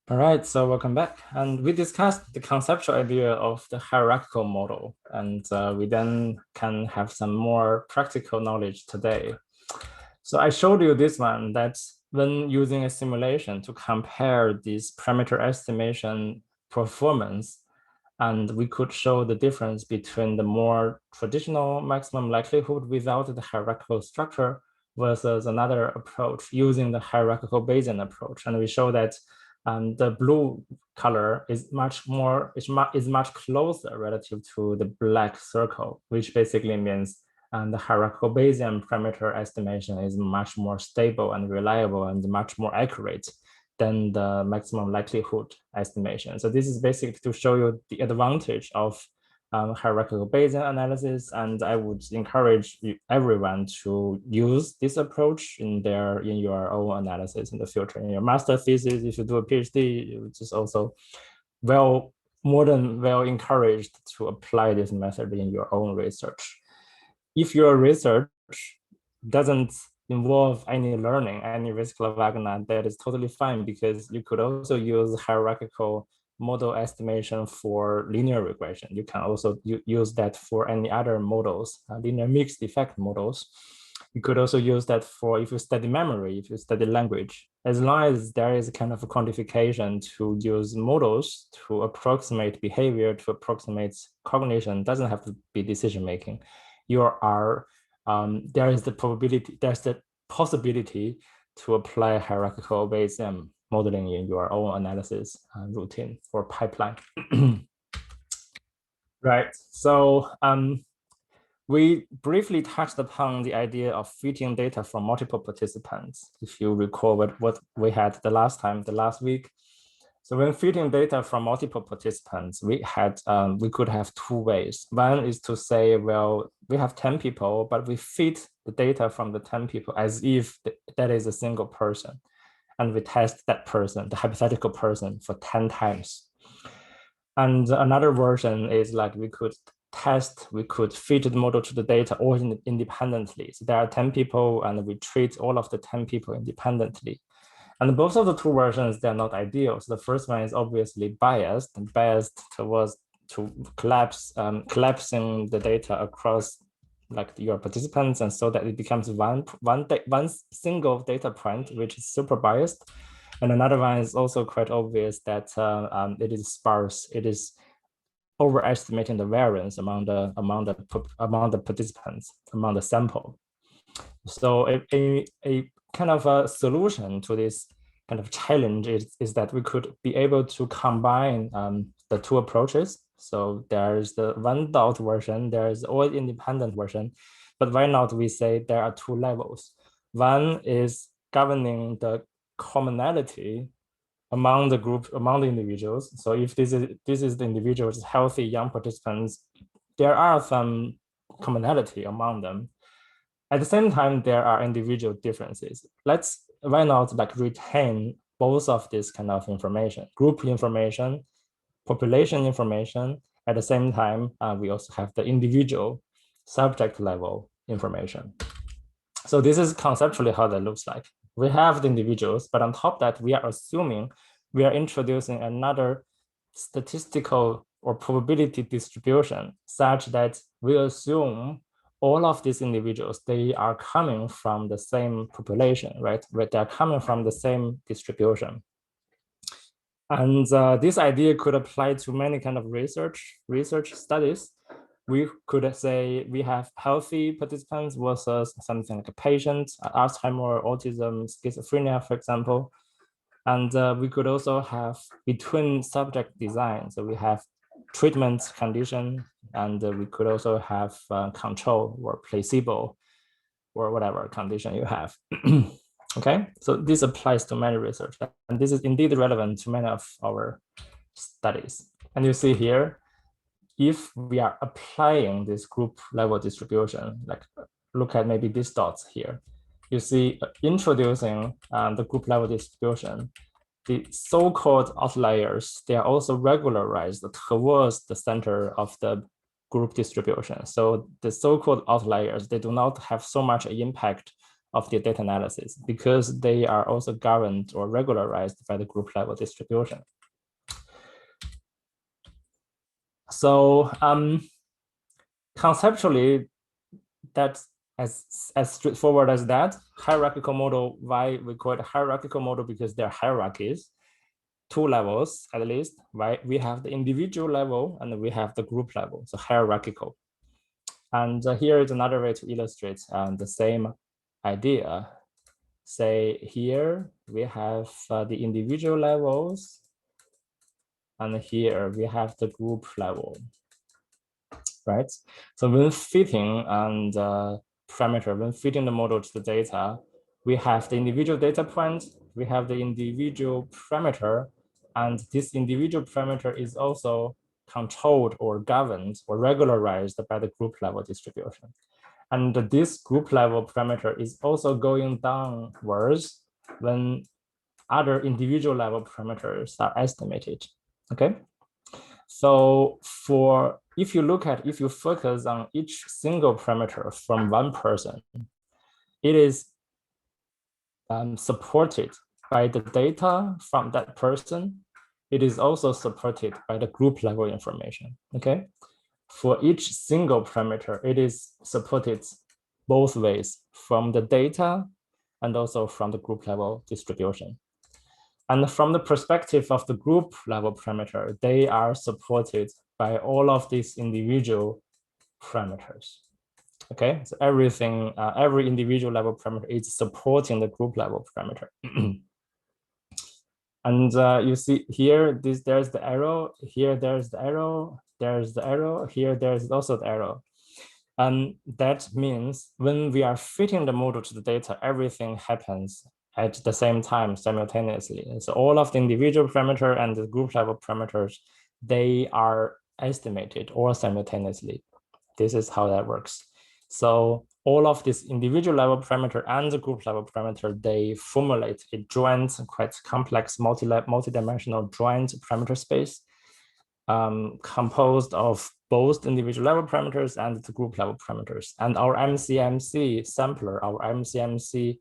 All right, so welcome back. And we discussed the conceptual idea of the hierarchical model, and we then can have some more practical knowledge today. So I showed you this one that when using a simulation to compare this parameter estimation performance, and we could show the difference between the more traditional maximum likelihood without the hierarchical structure versus another approach using the hierarchical Bayesian approach. And we show that the blue color is much closer relative to the black circle, which basically means the hierarchical Bayesian parameter estimation is much more stable and reliable and much more accurate than the maximum likelihood estimation. So this is basically to show you the advantage of hierarchical Bayesian analysis, and I would encourage everyone to use this approach in your own analysis in the future. In your master thesis, if you do a PhD, which is also more than well encouraged to apply this method in your own research. If your research doesn't involve any learning, any Risk-Level Wagner, that is totally fine, because you could also use hierarchical model estimation for linear regression. You can also use that for any other models, linear mixed effect models. You could also use that for if you study memory, if you study language, as long as there is a kind of a quantification to use models to approximate behavior, to approximate cognition, doesn't have to be decision making. There is the possibility to apply hierarchical Bayesian modeling in your own analysis routine or pipeline. Right. So we briefly touched upon the idea of fitting data from multiple participants. If you recall what we had the last week. So when fitting data from multiple participants, we could have two ways. One is to say, well, we have 10 people, but we fit the data from the 10 people as if that is a single person. And we test that person, the hypothetical person, for 10 times. And another version is like we could fit the model to the data all independently. So there are 10 people and we treat all of the 10 people independently. And both of the two versions, they're not ideal. So the first one is obviously biased towards to collapsing the data across like your participants, and so that it becomes one single data point, which is super biased. And another one is also quite obvious that it is sparse. It is overestimating the variance among the participants, among the sample. So a kind of a solution to this kind of challenge is that we could be able to combine the two approaches. So there's the one dot version, there's all independent version, but why not we say there are two levels. One is governing the commonality among the individuals. So if this is the individuals, healthy young participants, there are some commonality among them. At the same time, there are individual differences. Why not like retain both of this kind of information, group information, population information. At the same time, we also have the individual subject level information. So this is conceptually how that looks like. We have the individuals, but on top of that, we are assuming we are introducing another statistical or probability distribution such that we assume all of these individuals, they are coming from the same population, right? They're coming from the same distribution. And this idea could apply to many kind of research studies. We could say we have healthy participants versus something like a patient, Alzheimer, autism, schizophrenia, for example. And we could also have between subject design. So we have treatment condition, and we could also have control or placebo or whatever condition you have. Okay, so this applies to many research, and this is indeed relevant to many of our studies. And you see here, if we are applying this group level distribution, like look at maybe these dots here, you see introducing the group level distribution, the so-called outliers, they are also regularized towards the center of the group distribution. So the so-called outliers, they do not have so much impact of the data analysis because they are also governed or regularized by the group level distribution. So conceptually, that's as straightforward as that. Hierarchical model, why we call it hierarchical model? Because there are hierarchies, 2 levels at least, right? We have the individual level and we have the group level, so hierarchical. And here is another way to illustrate the same idea. Say here we have the individual levels, and here we have the group level, right? So when fitting and parameter, when fitting the model to the data, we have the individual data point, we have the individual parameter, and this individual parameter is also controlled or governed or regularized by the group level distribution. And this group level parameter is also going downwards when other individual level parameters are estimated, okay? So if you focus on each single parameter from one person, it is supported by the data from that person. It is also supported by the group level information, okay? For each single parameter, it is supported both ways, from the data and also from the group level distribution. And from the perspective of the group level parameter, they are supported by all of these individual parameters. Okay, so everything, every individual level parameter is supporting the group level parameter. And you see here, there's the arrow, here there's the arrow, there's the arrow, here there's also the arrow. And that means when we are fitting the model to the data, everything happens at the same time simultaneously. So all of the individual parameter and the group level parameters, they are estimated all simultaneously. This is how that works. So all of this individual level parameter and the group level parameter, they formulate a joint, quite complex, multi-dimensional joint parameter space composed of both individual level parameters and the group level parameters. And our MCMC sampler, our MCMC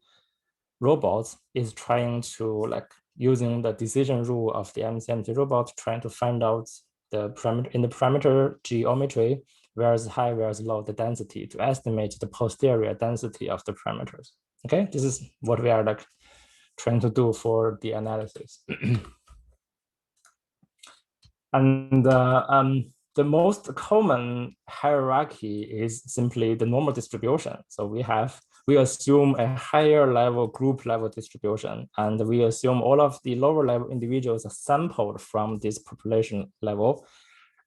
robot is trying to, like, using the decision rule of the MCMC robot, trying to find out the parameter in the parameter geometry, where is high, where is low, the density, to estimate the posterior density of the parameters. Okay, this is what we are like trying to do for the analysis. And the most common hierarchy is simply the normal distribution. So we assume a higher level group level distribution, and we assume all of the lower level individuals are sampled from this population level.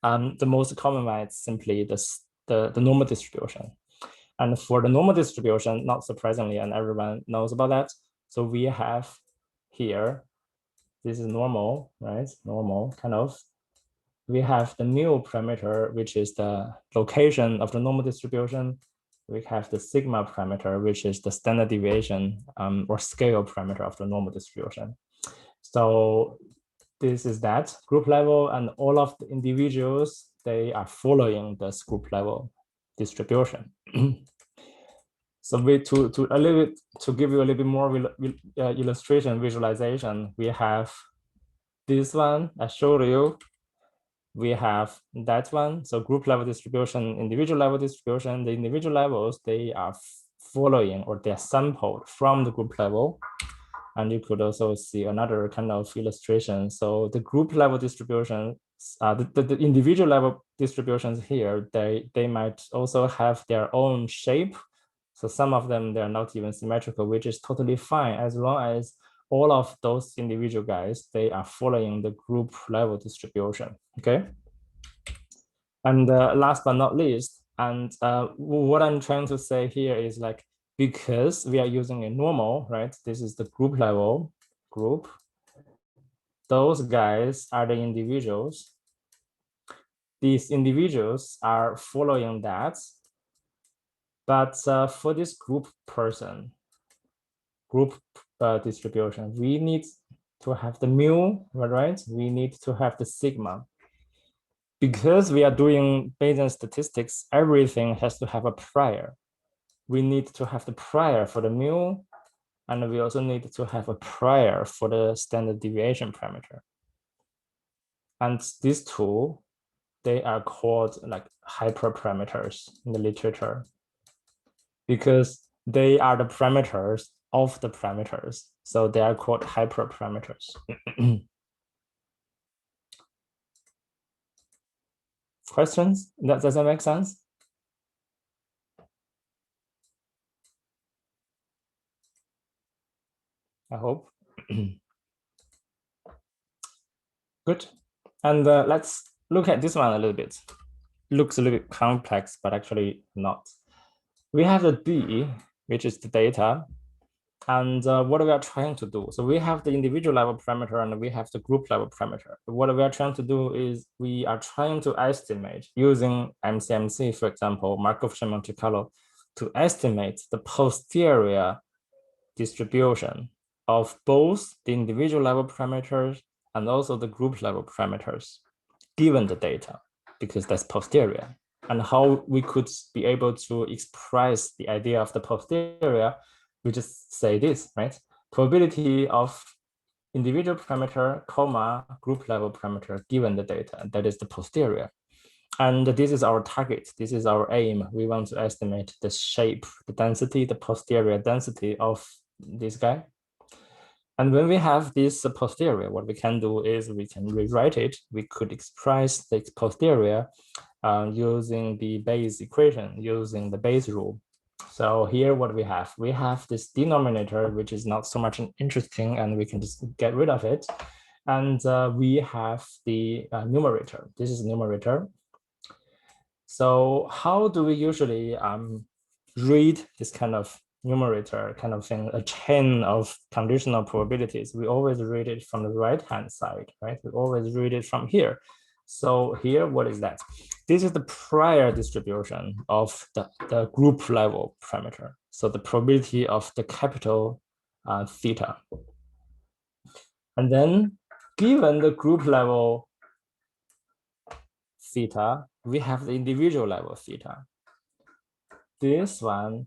The most common one is simply the normal distribution. And for the normal distribution, not surprisingly, and everyone knows about that. So we have here, this is normal, right? Normal, kind of. We have the mu parameter, which is the location of the normal distribution. We have the sigma parameter, which is the standard deviation or scale parameter of the normal distribution. So this is that group level, and all of the individuals, they are following this group level distribution. So to give you a little bit more illustration, visualization, we have this one I showed you. We have that one. So group level distribution, individual level distribution, the individual levels, they are following or they're sampled from the group level. And you could also see another kind of illustration. So the group level distribution, the individual level distributions here, they might also have their own shape. So some of them, they're not even symmetrical, which is totally fine as long as all of those individual guys, they are following the group level distribution, okay? And last but not least, and what I'm trying to say here is, like, because we are using a normal, right? This is the group level group. Those guys are the individuals. These individuals are following that. But for this group person, group distribution, we need to have the mu, right? We need to have the sigma. Because we are doing Bayesian statistics, everything has to have a prior. we need to have the prior for the mu, and we also need to have a prior for the standard deviation parameter. And these two, they are called like hyperparameters in the literature because they are the parameters of the parameters. So they are called hyperparameters. Questions? Does that make sense? I hope. Good. And let's look at this one a little bit. Looks a little bit complex, but actually not. We have the D, which is the data. And what we are trying to do. So we have the individual level parameter and we have the group level parameter. What we are trying to do is we are trying to estimate using MCMC, for example, Markov-Chain Monte Carlo, to estimate the posterior distribution of both the individual level parameters and also the group level parameters, given the data, because that's posterior. And how we could be able to express the idea of the posterior, we just say this, right? Probability of individual parameter, comma, group level parameter given the data, that is the posterior. And this is our target. This is our aim. We want to estimate the shape, the density, the posterior density of this guy. And when we have this posterior, what we can do is we can rewrite it. We could express the posterior using the Bayes equation, using the Bayes rule. So here what we have this denominator, which is not so much interesting, and we can just get rid of it. And we have the numerator. This is numerator. So how do we usually read this kind of numerator kind of thing, a chain of conditional probabilities? We always read it from the right-hand side, right? We always read it from here. So here, what is that? This is the prior distribution of the group level parameter. So the probability of the capital theta. And then given the group level theta, we have the individual level theta. This one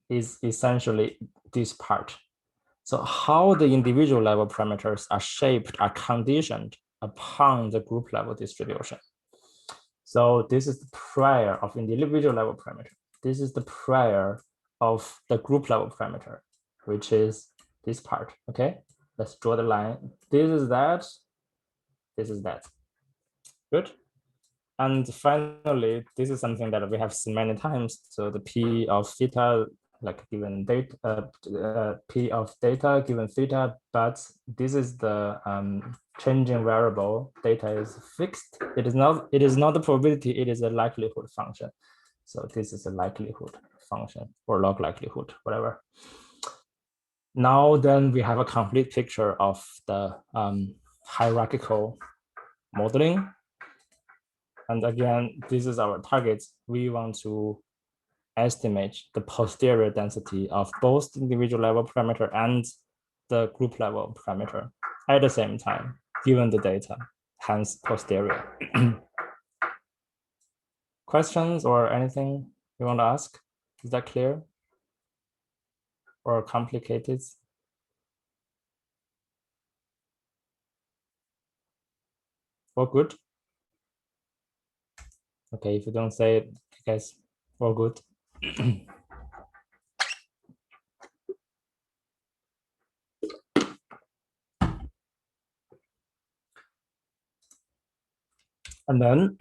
is essentially this part. So how the individual level parameters are shaped, are conditioned upon the group level distribution. So this is the prior of individual level parameter. This is the prior of the group level parameter, which is this part, okay? Let's draw the line. This is that, this is that. Good. And finally, this is something that we have seen many times. So the P of theta, like given data, P of data given theta, but this is the changing variable. Data is fixed. It is not the probability, it is a likelihood function. So this is a likelihood function or log likelihood, whatever. Now then we have a complete picture of the hierarchical modeling. And again, this is our target. We want to estimate the posterior density of both the individual level parameter and the group level parameter at the same time, given the data, hence posterior. Questions or anything you want to ask? Is that clear or complicated? All good? Okay, if you don't say it, I guess all good. And then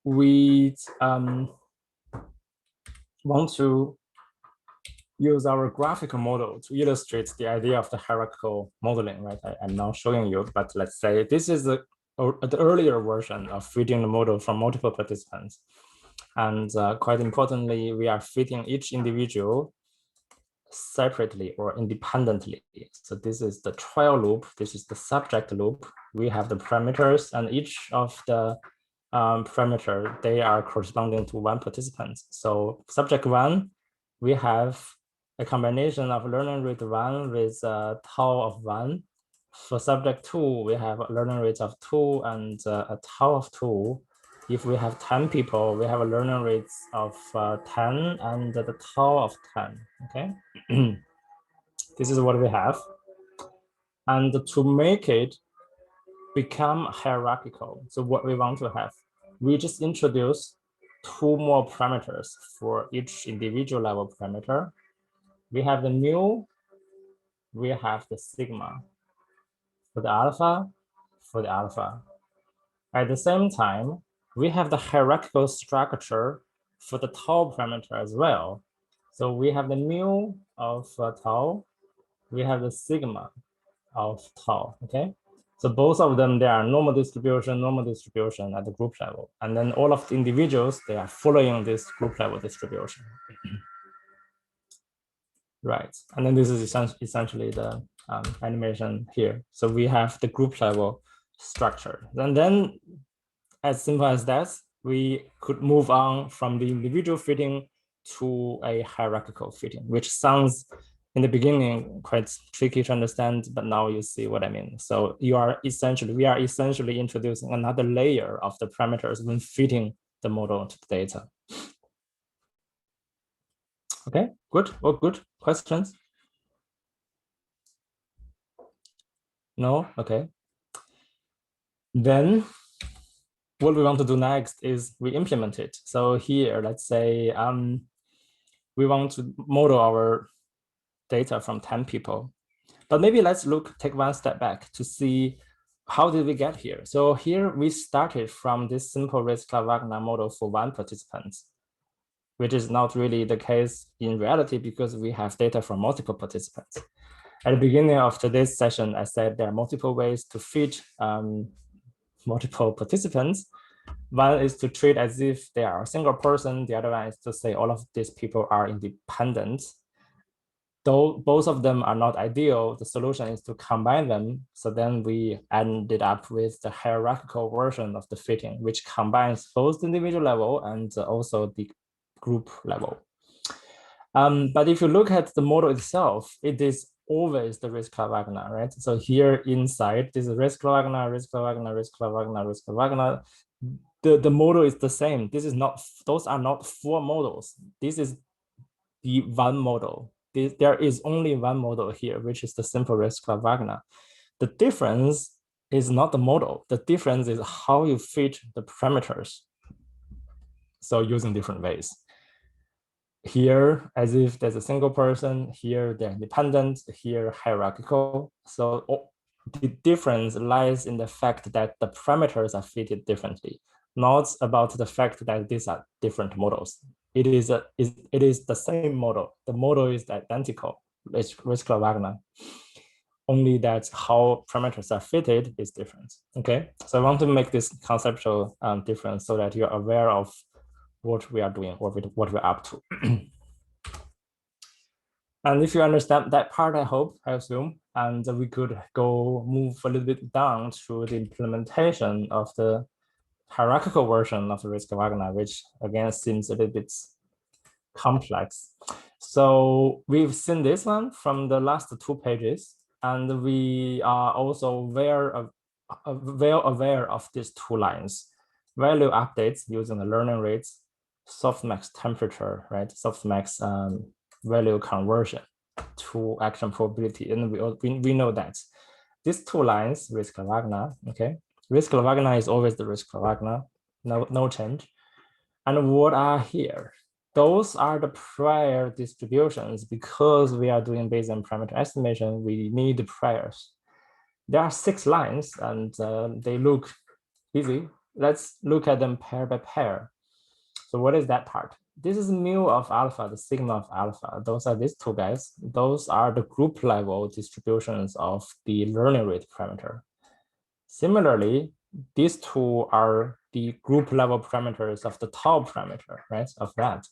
we want to use our graphical model to illustrate the idea of the hierarchical modeling, right? I'm now showing you, but let's say this is the earlier version of fitting the model from multiple participants. And quite importantly, we are fitting each individual separately or independently. So this is the trial loop. This is the subject loop. We have the parameters, and each of the parameter, they are corresponding to one participant. So subject one, we have a combination of learning rate 1 with tau of 1. For subject 2, we have a learning rate of 2 and a tau of 2. if we have 10 people, we have a learning rates of 10 and the tau of 10, okay? This is what we have. And to make it become hierarchical, so what we want to have, we just introduce 2 more parameters for each individual level parameter. We have the mu, we have the sigma for the alpha, for the alpha. At the same time, we have the hierarchical structure for the tau parameter as well. So we have the mu of tau, we have the sigma of tau, okay? So both of them, they are normal distribution at the group level. And then all of the individuals, they are following this group level distribution. Right, and then this is essentially the animation here. So we have the group level structure. And then as simple as that, we could move on from the individual fitting to a hierarchical fitting, which sounds in the beginning quite tricky to understand, but now you see what I mean. So we are essentially introducing another layer of the parameters when fitting the model to the data. Okay, good. All good. Questions? No? Okay. Then what we want to do next is we implement it. So here, let's say we want to model our data from 10 people. But maybe let's take one step back to see how did we get here. So here we started from this simple Wagner model for 1 participant, which is not really the case in reality because we have data from multiple participants. At the beginning of today's session, I said there are multiple ways to fit multiple participants. One is to treat as if they are a single person. The other one is to say all of these people are independent. Though both of them are not ideal, the solution is to combine them. So then we ended up with the hierarchical version of the fitting, which combines both the individual level and also the group level. But if you look at the model itself, it is always the Wagner, right? So here inside, this is Wagner. The model is the same. Those are not 4 models. This is the one model. There is only one model here, which is the simple Wagner. The difference is not the model. The difference is how you fit the parameters. So using different ways. Here, as if there's a single person, here they're independent, here hierarchical. So the difference lies in the fact that the parameters are fitted differently, not about the fact that these are different models. It is the same model. The model is identical. It's Wagner. Only that how parameters are fitted is different. Okay, so I want to make this conceptual difference so that you're aware of what we are doing, what we're up to. And if you understand that part, I assume, and we could move a little bit down to the implementation of the hierarchical version of the Wagner, which again seems a little bit complex. So we've seen this one from the last 2 pages, and we are also well aware of these 2 lines. Value updates using the learning rates, softmax temperature, right? Softmax value conversion to action probability. And we know that these 2 lines, Wagner, okay? Wagner is always the Wagner, no change. And what are here? Those are the prior distributions. Because we are doing Bayesian parameter estimation, we need the priors. There are 6 lines and they look easy. Let's look at them pair by pair. So what is that part? This is mu of alpha, the sigma of alpha. Those are these 2 guys. Those are the group level distributions of the learning rate parameter. Similarly, these 2 are the group level parameters of the tau parameter, right, of that.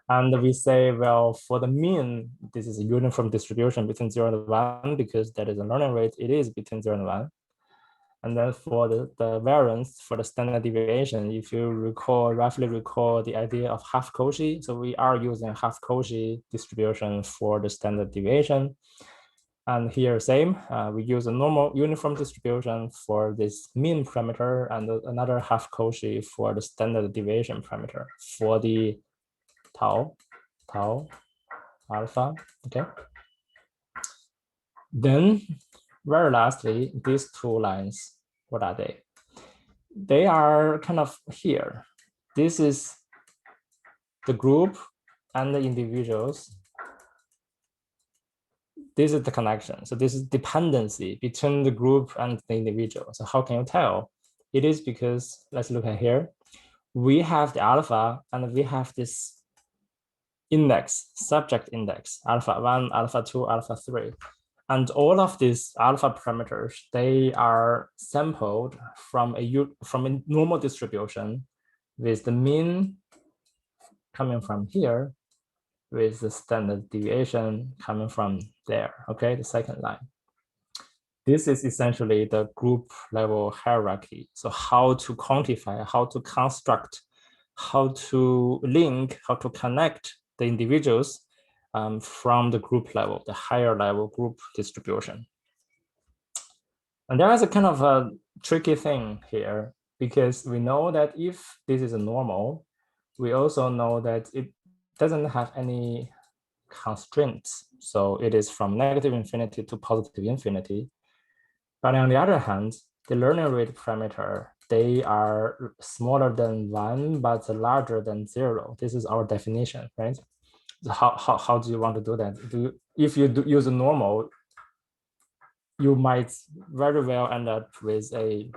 And we say, well, for the mean, this is a uniform distribution between 0 and 1 because that is a learning rate. It is between 0 and 1. And then for the variance, for the standard deviation, if you roughly recall the idea of half Cauchy, so we are using half Cauchy distribution for the standard deviation. And here, same, we use a normal uniform distribution for this mean parameter and another half Cauchy for the standard deviation parameter for the tau alpha, okay? Then, very lastly, these two lines, what are they? They are kind of here. This is the group and the individuals. This is the connection. So this is dependency between the group and the individual. So how can you tell? It is because, let's look at here. We have the alpha and we have this index, subject index, alpha 1, alpha 2, alpha 3. And all of these alpha parameters, they are sampled from a normal distribution with the mean coming from here, with the standard deviation coming from there, okay, the second line. This is essentially the group level hierarchy. So how to quantify, how to construct, how to link, how to connect the individuals from the group level, the higher level group distribution. And there is a kind of a tricky thing here, because we know that if this is a normal, we also know that it doesn't have any constraints. So it is from negative infinity to positive infinity. But on the other hand, the learning rate parameter, they are smaller than 1, but larger than 0. This is our definition, right? So how do you want to do that? If you use a normal, you might very well end up with a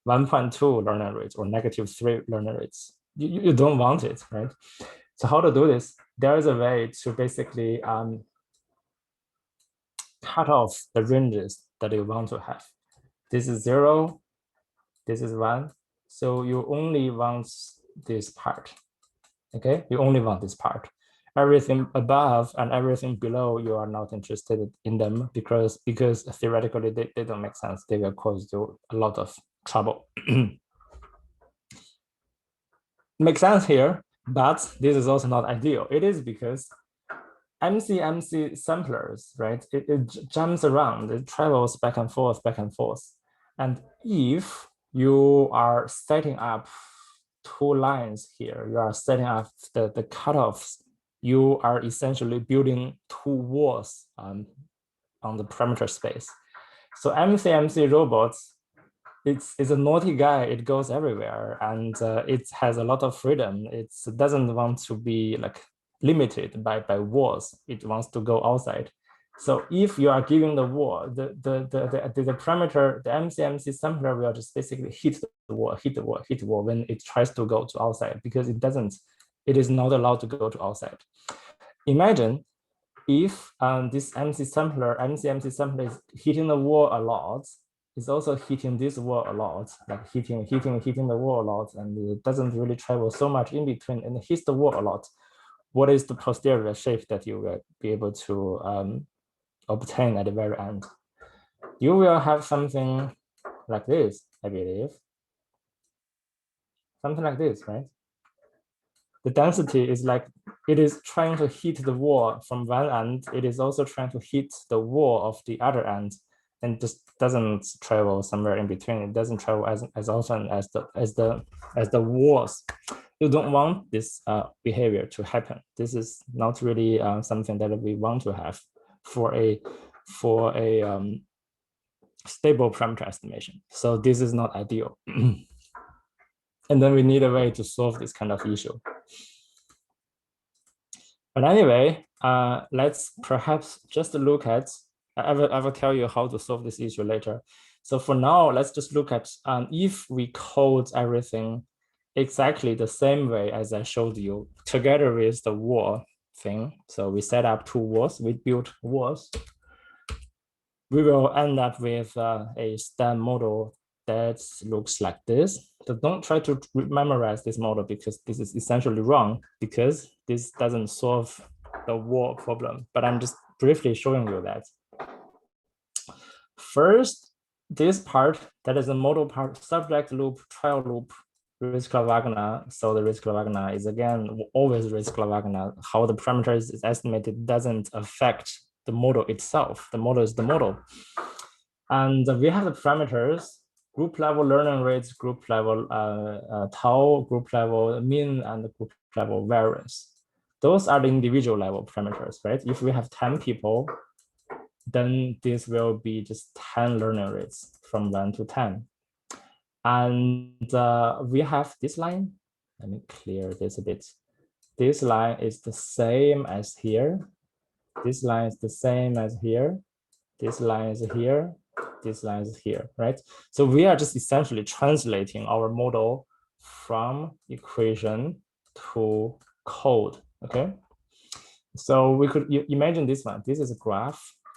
1.2 learning rate or -3 learning rates. You don't want it, right? So how to do this? There is a way to basically cut off the ranges that you want to have. This is 0, this is 1. So you only want this part, okay? You only want this part. Everything above and everything below, you are not interested in them because theoretically they don't make sense. They will cause you a lot of trouble. Makes sense here, but this is also not ideal. It is because MC samplers, right? It jumps around, it travels back and forth. And if you are setting up two lines here, you are setting up the cutoffs, you are essentially building two walls on the parameter space. So MC robots, it's a naughty guy. It goes everywhere, and it has a lot of freedom. It doesn't want to be like limited by walls. It wants to go outside. So if you are giving the wall, the parameter, the MC sampler will just basically hit the wall when it tries to go to outside, because it is not allowed to go to outside. Imagine if this MC sampler is hitting the wall a lot, it's also hitting this wall a lot, like hitting the wall a lot, and it doesn't really travel so much in between, and it hits the wall a lot. What is the posterior shape that you will be able to obtain at the very end? You will have something like this, I believe. Something like this, right? The density is like, it is trying to hit the wall from one end. It is also trying to hit the wall of the other end, and just doesn't travel somewhere in between. It doesn't travel as often as the walls. You don't want this behavior to happen. This is not really something that we want to have for a stable parameter estimation. So this is not ideal. And then we need a way to solve this kind of issue. But anyway, let's perhaps just look at, I will tell you how to solve this issue later. So for now, let's just look at if we code everything exactly the same way as I showed you, together with the wall thing. So we set up two walls, we built walls. We will end up with a STEM model that looks like this. So don't try to memorize this model, because this is essentially wrong, because this doesn't solve the wall problem. But I'm just briefly showing you that. First, this part, that is the model part, subject loop, trial loop, Wagner. So the Wagner is again always Wagner. How the parameter is estimated doesn't affect the model itself. The model is the model. And we have the parameters, group level learning rates, group level tau, group level mean, and group level variance. Those are the individual level parameters, right? If we have 10 people, then this will be just 10 learning rates from 1 to 10. And we have this line. Let me clear this a bit. This line is the same as here. This line is the same as here. This line is here. This line is here, right? So we are just essentially translating our model from equation to code, okay? So we could imagine this one. This is a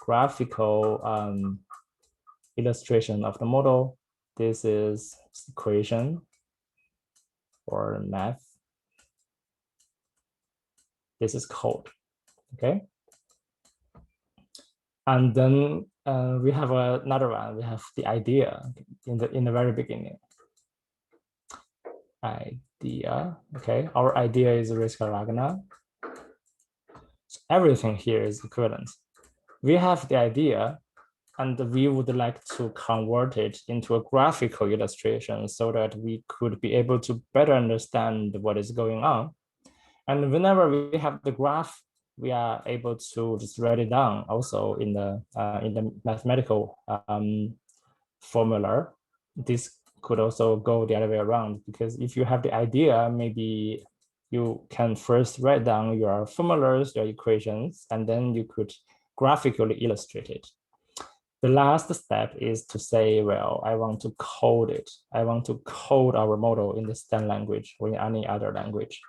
graphical illustration of the model. This is equation or math. This is code, okay? And then we have another one. We have the idea in the very beginning. Idea, okay. Our idea is Wagner. So everything here is equivalent. We have the idea, and we would like to convert it into a graphical illustration so that we could be able to better understand what is going on. And whenever we have the graph, we are able to just write it down also in the mathematical formula. This could also go the other way around, because if you have the idea, maybe you can first write down your formulas, your equations, and then you could graphically illustrate it. The last step is to say, well, I want to code it. I want to code our model in the STEM language or in any other language,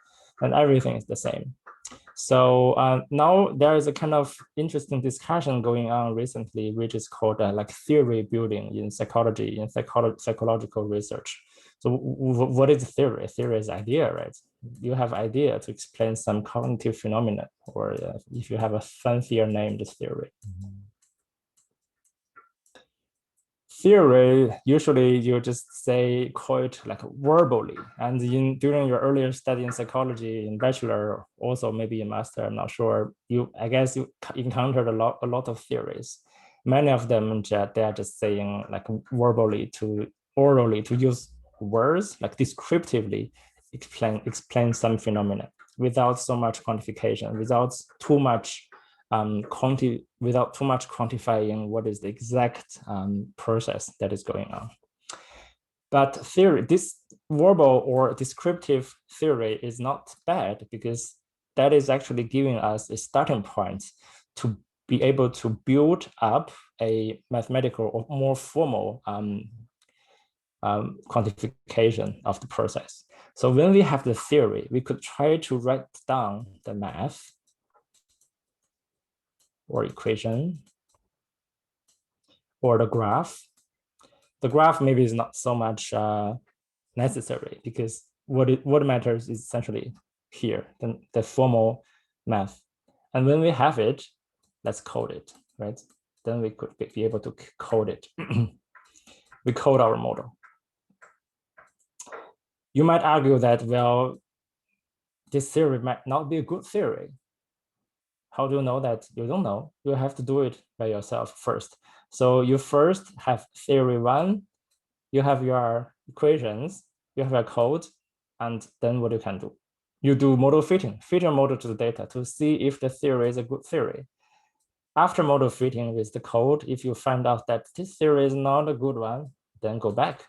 and everything is the same. So now there is a kind of interesting discussion going on recently, which is called like theory building in psychology, in psychological research. So what is theory? Theory is idea, right? You have idea to explain some cognitive phenomena, or if you have a fancier named theory. Theory, usually you just call it like verbally. And during your earlier study in psychology in bachelor, also maybe in master, I'm not sure, I guess you encountered a lot of theories. Many of them, they are just saying like verbally orally to use words, like descriptively explain some phenomena without so much quantification, without too much quantifying what is the exact process that is going on. But theory, this verbal or descriptive theory is not bad, because that is actually giving us a starting point to be able to build up a mathematical or more formal quantification of the process. So when we have the theory, we could try to write down the math or equation or the graph. The graph maybe is not so much necessary, because what matters is essentially here, the formal math. And when we have it, let's code it, right? Then we could be able to code it. We code our model. You might argue that, well, this theory might not be a good theory. How do you know that? You don't know. You have to do it by yourself first. So you first have theory one, you have your equations, you have your code, and then what you can do? You do model fitting, fit your model to the data to see if the theory is a good theory. After model fitting with the code, if you find out that this theory is not a good one, then go back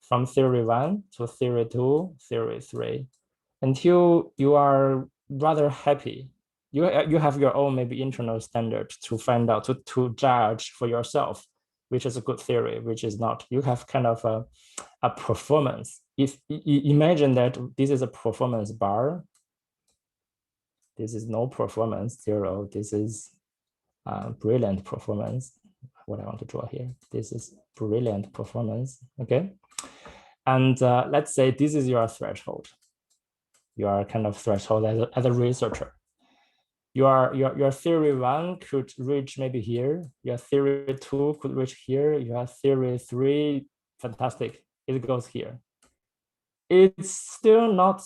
from theory one to theory two, theory three, until you are rather happy. You have your own maybe internal standard to find out, to judge for yourself, which is a good theory, which is not. You have kind of a performance. If imagine that this is a performance bar, this is no performance, 0. This is brilliant performance. What I want to draw here, this is brilliant performance, okay? And let's say this is your threshold. Your kind of threshold as a researcher. Your theory one could reach maybe here. Your theory two could reach here. Your theory three, fantastic, it goes here. It's still not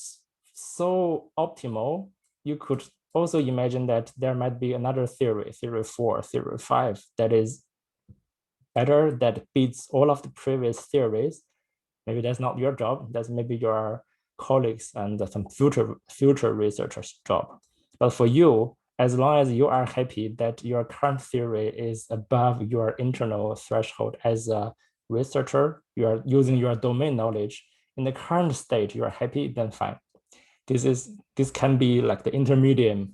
so optimal. You could also imagine that there might be another theory, theory 4, theory 5, that is better, that beats all of the previous theories. Maybe that's not your job, that's maybe your colleagues and some future researchers' job. But for you, as long as you are happy that your current theory is above your internal threshold as a researcher, you are using your domain knowledge in the current state, you are happy, then fine. This can be like the intermediate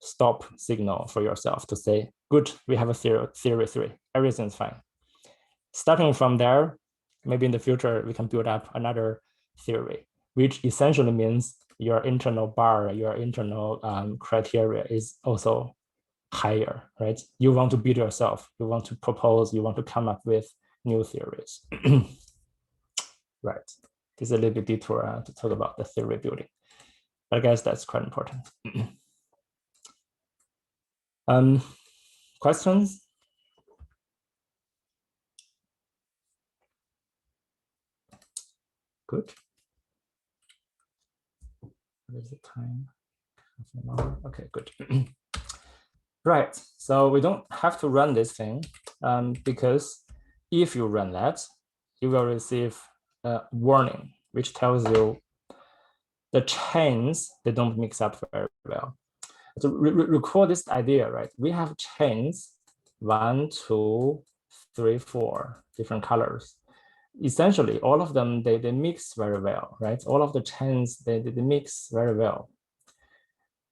stop signal for yourself to say, good, we have a theory 3, everything's fine. Starting from there, maybe in the future, we can build up another theory, which essentially means your internal bar, your internal criteria is also higher, right? You want to build yourself, you want to propose, you want to come up with new theories. Right. This is a little bit detour to talk about the theory building. But I guess that's quite important. Questions? Good. What is the time? Okay, good. Right, so we don't have to run this thing because if you run that, you will receive a warning, which tells you the chains, they don't mix up very well. So recall this idea, right? We have chains, 1, 2, 3, 4, different colors. Essentially, all of them, they mix very well, right? All of the chains, they mix very well.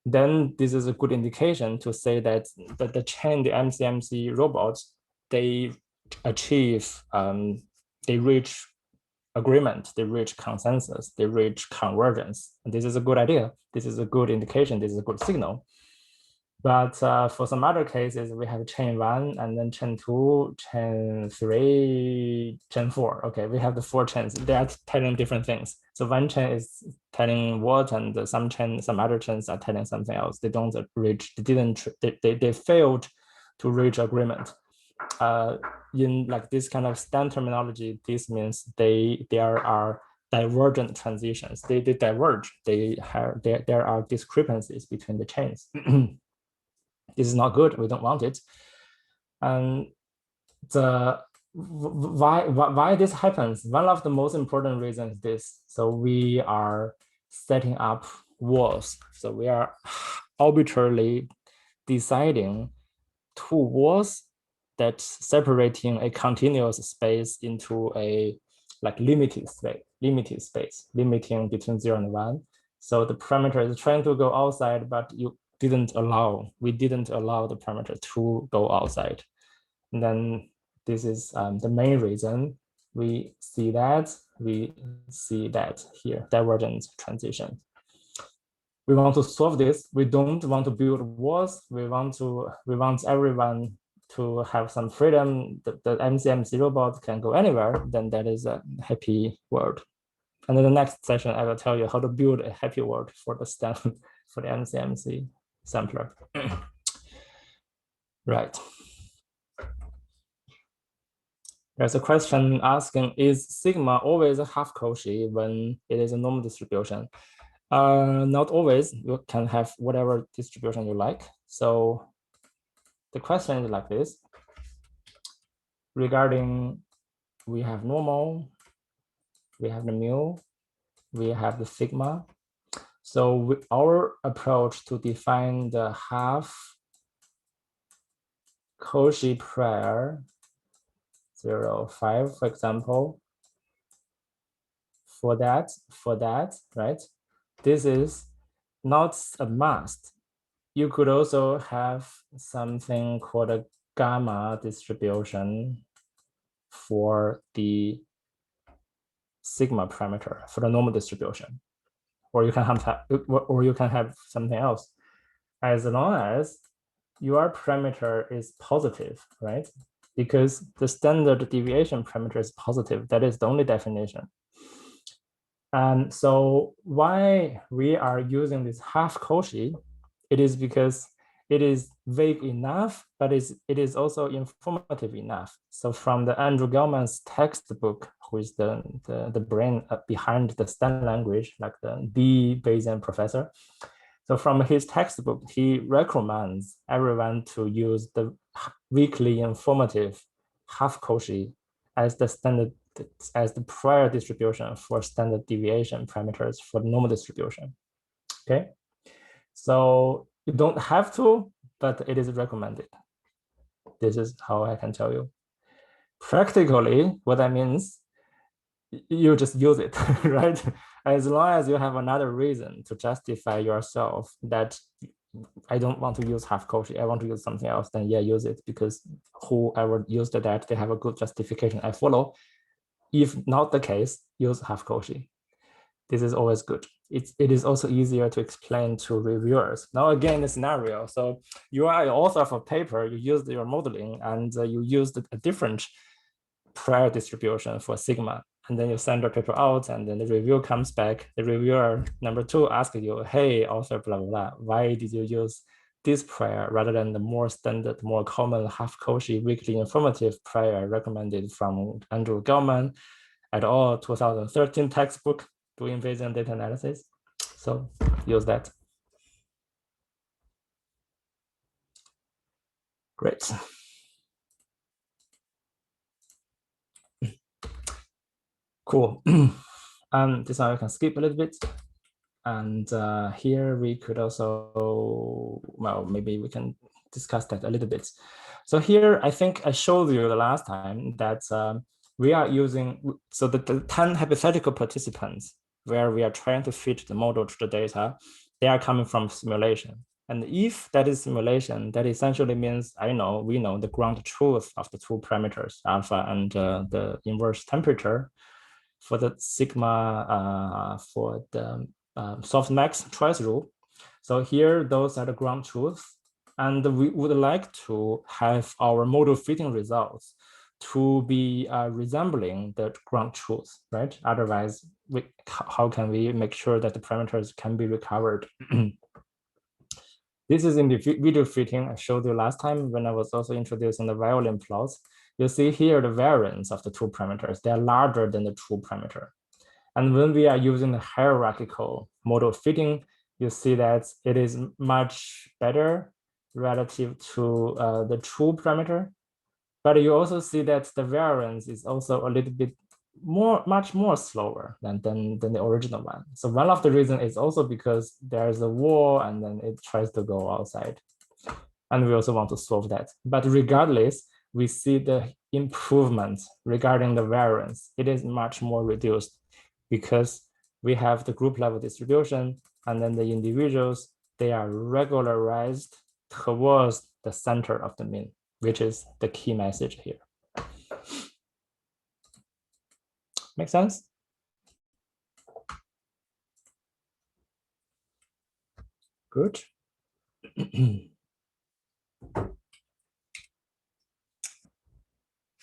Then this is a good indication to say that the chain, the MCMC robots, they achieve, they reach agreement, they reach consensus, they reach convergence. And this is a good idea. This is a good indication. This is a good signal. But for some other cases, we have chain 1 and then chain 2, chain 3, chain 4. Okay, we have the 4 chains. They are telling different things. So one chain is telling what, and some other chains are telling something else. They don't reach. They failed to reach agreement. In like this kind of STEM terminology, this means there are divergent transitions. They diverge. There are discrepancies between the chains. This is not good. We don't want it. And why this happens? One of the most important reasons is this. So we are setting up walls. So we are arbitrarily deciding 2 walls that separating a continuous space into a like limited space, limiting between 0 and 1. So the parameter is trying to go outside, but we didn't allow the parameter to go outside. And then this is the main reason we see that here, divergent transition. We want to solve this. We don't want to build walls. We want everyone to have some freedom. The MCMC robot can go anywhere. Then that is a happy world. And in the next session, I will tell you how to build a happy world for the STEM, for the MCMC sampler. Right. There's a question asking, is sigma always a half Cauchy when it is a normal distribution? Not always. You can have whatever distribution you like. So the question is like this. Regarding, we have normal, we have the mu, we have the sigma. So our approach to define the half Cauchy pair 0, 5, for example, for that, right? This is not a must. You could also have something called a gamma distribution for the sigma parameter, for the normal distribution, or you can have something else, as long as your parameter is positive, right? Because the standard deviation parameter is positive. That is the only definition. And so why we are using this half Cauchy, it is because it is vague enough, but it is also informative enough. So from the Andrew Gellman's textbook, who is the brain behind the STEM language, like the Bayesian professor, So from his textbook, he recommends everyone to use the weakly informative half Cauchy as the standard, as the prior distribution for standard deviation parameters for the normal distribution. Okay, so you don't have to, but it is recommended. This is how I can tell you. Practically, what that means, you just use it, right? As long as you have another reason to justify yourself that I don't want to use half Cauchy, I want to use something else, then yeah, use it, because whoever used that, they have a good justification. I follow. If not the case, use half Cauchy. This is always good. It is also easier to explain to reviewers. Now, again, the scenario. So you are an author of a paper, you used your modeling, and you used a different prior distribution for sigma. And then you send your paper out, and then the review comes back. The reviewer number 2 asks you, hey, author, blah, blah, blah, why did you use this prior rather than the more standard, more common half Cauchy weakly informative prior recommended from Andrew Gelman et al. 2013 textbook doing Bayesian data analysis? So use that. Great. Cool. This one I can skip a little bit. And here we could also, well, maybe we can discuss that a little bit. So here, I think I showed you the last time that we are using, so the 10 hypothetical participants where we are trying to fit the model to the data, they are coming from simulation. And if that is simulation, that essentially means we know the ground truth of the 2 parameters, alpha and the inverse temperature for the sigma for the softmax choice rule. So here, those are the ground truths. And we would like to have our model fitting results to be resembling the ground truth, right? Otherwise, how can we make sure that the parameters can be recovered? This is in the video fitting I showed you last time when I was also introducing the violin plots. You see here the variance of the 2 parameters. They are larger than the true parameter. And when we are using the hierarchical model fitting, you see that it is much better relative to the true parameter. But you also see that the variance is also a little bit much more slower than the original one. So one of the reasons is also because there's a wall and then it tries to go outside. And we also want to solve that. But regardless, we see the improvement regarding the variance. It is much more reduced because we have the group level distribution, and then the individuals, they are regularized towards the center of the mean, which is the key message here. Make sense? Good.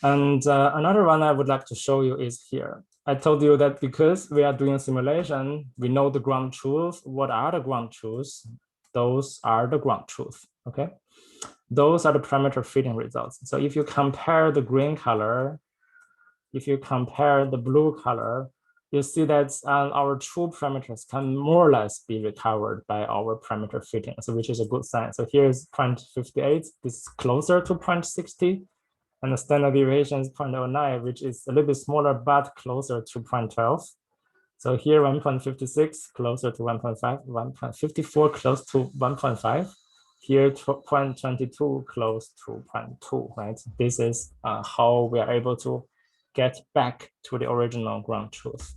And another one I would like to show you is here. I told you that because we are doing simulation, we know the ground truth. What are the ground truths? Those are the ground truth, okay? Those are the parameter fitting results. So if you compare the green color, if you compare the blue color, you see that our true parameters can more or less be recovered by our parameter fitting, so which is a good sign. So here's 0.58, this is closer to 0.60. And the standard deviation is 0.09, which is a little bit smaller, but closer to 0.12. So here 1.56, closer to 1.5, 1.54, close to 1.5. Here 0.22, close to 0.2, right? This is how we are able to get back to the original ground truth.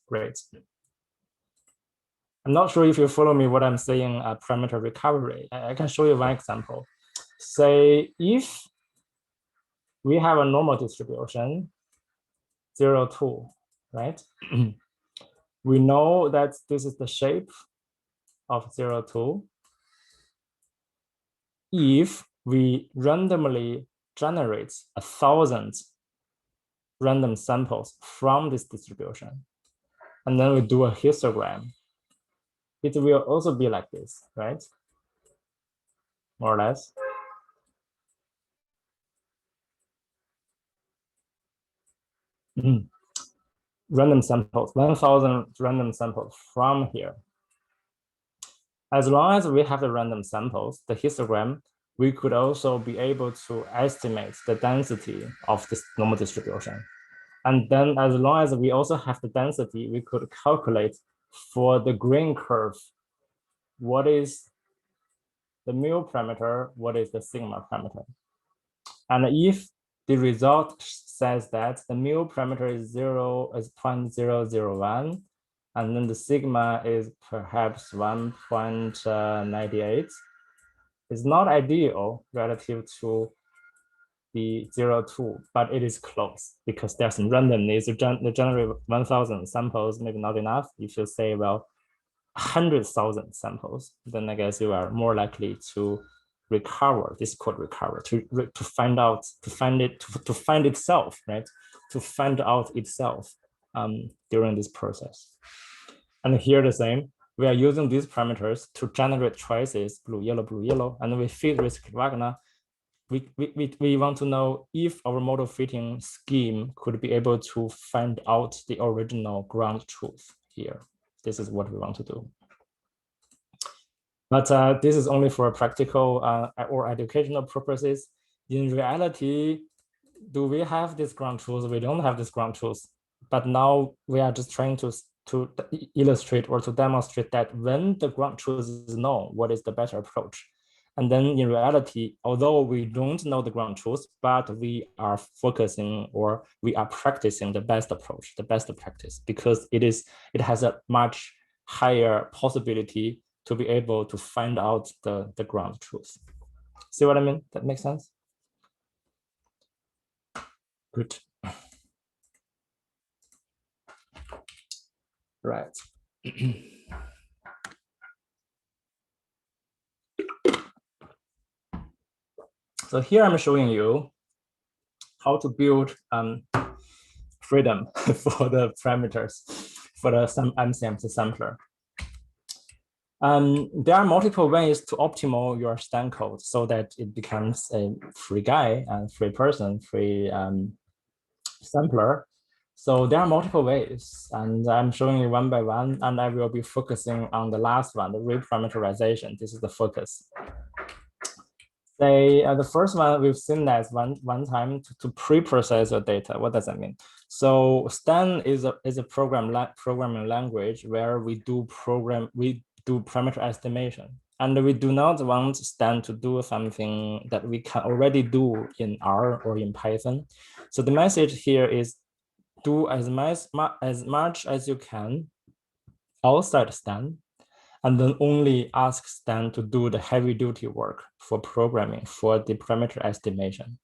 Great. I'm not sure if you follow me what I'm saying, parameter recovery. I can show you one example. Say if we have a normal distribution, 0, 2, right? We know that this is the shape of 0, 2. If we randomly generate 1,000 random samples from this distribution, and then we do a histogram, it will also be like this, right? More or less. Random samples, 1,000 random samples from here. As long as we have the random samples, the histogram, we could also be able to estimate the density of this normal distribution. And then as long as we also have the density, we could calculate for the green curve, what is the mu parameter, what is the sigma parameter. And if the result says that the mu parameter is 0.001, and then the sigma is perhaps 1.98, it's not ideal relative to the 0.2, but it is close because there's some randomness. To generate 1,000 samples, maybe not enough. If you say, well, 100,000 samples, then I guess you are more likely to recover. This is called recover, to find out, to find itself, right? To find out itself during this process. And here the same, we are using these parameters to generate choices, blue, yellow, and we feed with Wagner. We want to know if our model fitting scheme could be able to find out the original ground truth here. This is what we want to do. But this is only for practical or educational purposes. In reality, do we have this ground truth? We don't have this ground truth. But now we are just trying to illustrate or to demonstrate that when the ground truth is known, what is the better approach? And then in reality, although we don't know the ground truth, but we are focusing or we are practicing the best approach, the best practice, because it has a much higher possibility to be able to find out the ground truth. See what I mean? That makes sense? Good. Right. So here I'm showing you how to build freedom for the parameters for the MCM sampler. There are multiple ways to optimize your stand code so that it becomes a free guy and free person, free sampler. So there are multiple ways, and I'm showing you one by one, and I will be focusing on the last one, the reparameterization. This is the focus. Say the first one we've seen that one time to pre-process your data. What does that mean? So Stan is a programming language where we do parameter estimation, and we do not want Stan to do something that we can already do in R or in Python. So the message here is do as much as you can outside Stan, and then only ask Stan to do the heavy duty work for programming, for the parameter estimation.